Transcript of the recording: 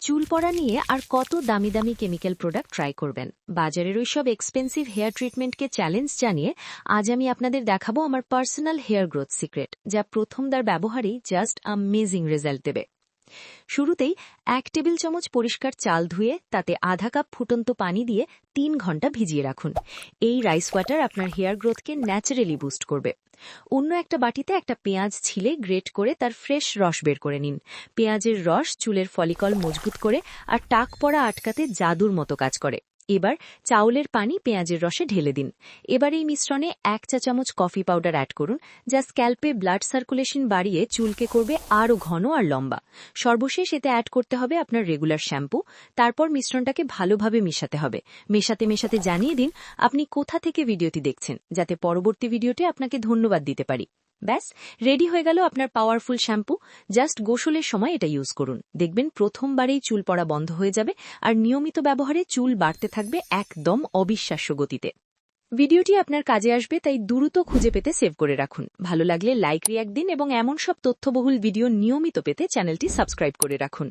চুল পড়া নিয়ে আর কত দামি দামি কেমিক্যাল প্রোডাক্ট ট্রাই করবেন। বাজারের ওইসব এক্সপেন্সিভ হেয়ার ট্রিটমেন্টকে চ্যালেঞ্জ জানিয়ে আজ আমি আপনাদের দেখাবো আমার পার্সোনাল হেয়ার গ্রোথ সিক্রেট, যা প্রথমবার ব্যবহারেই জাস্ট অ্যামেজিং রেজাল্ট দেবে। শুরুতেই 1 টেবিল চামচ পরিষ্কার চাল ধুয়ে তাতে আধা কাপ ফুটন্ত পানি দিয়ে 3 ঘন্টা ভিজিয়ে রাখুন। এই রাইস ওয়াটার আপনার হেয়ার গ্রোথকে ন্যাচারালি বুস্ট করবে। অন্য একটা বাটিতে একটা পেঁয়াজ ছিলে গ্রেট করে তার ফ্রেশ রস বের করে নিন। পেঁয়াজের রস চুলের ফলিকল মজবুত করে আর টাক পড়া আটকাতে জাদুর মতো কাজ করে। এবার চাউলের পানি পেঁয়াজের রসে ঢেলে দিন। এবার এই মিশ্রণে 1 চা চামচ কফি পাউডার অ্যাড করুন, যা স্ক্যাল্পে ব্লাড সার্কুলেশন বাড়িয়ে চুলকে করবে আরও ঘন আর লম্বা। সর্বশেষ এতে অ্যাড করতে হবে আপনার রেগুলার শ্যাম্পু। তারপর মিশ্রণটাকে ভালোভাবে মেশাতে হবে। মেশাতে মেশাতে জানিয়ে দিন আপনি কোথা থেকে ভিডিওটি দেখছেন, যাতে পরবর্তী ভিডিওতে আপনাকে ধন্যবাদ দিতে পারি। ব্যাস, রেডি হয়ে গেল আপনার পাওয়ারফুল শ্যাম্পু। জাস্ট গোসলের সময় এটা ইউজ করুন, দেখবেন প্রথমবারেই চুল পড়া বন্ধ হয়ে যাবে আর নিয়মিত ব্যবহারে চুল বাড়তে থাকবে একদম অবিশ্বাস্য গতিতে। ভিডিওটি আপনার কাজে আসবে, তাই দ্রুত খুঁজে পেতে সেভ করে রাখুন। ভালো লাগলে লাইক রিঅ্যাক্ট দিন এবং এমন সব তথ্যবহুল ভিডিও নিয়মিত পেতে চ্যানেলটি সাবস্ক্রাইব করে রাখুন।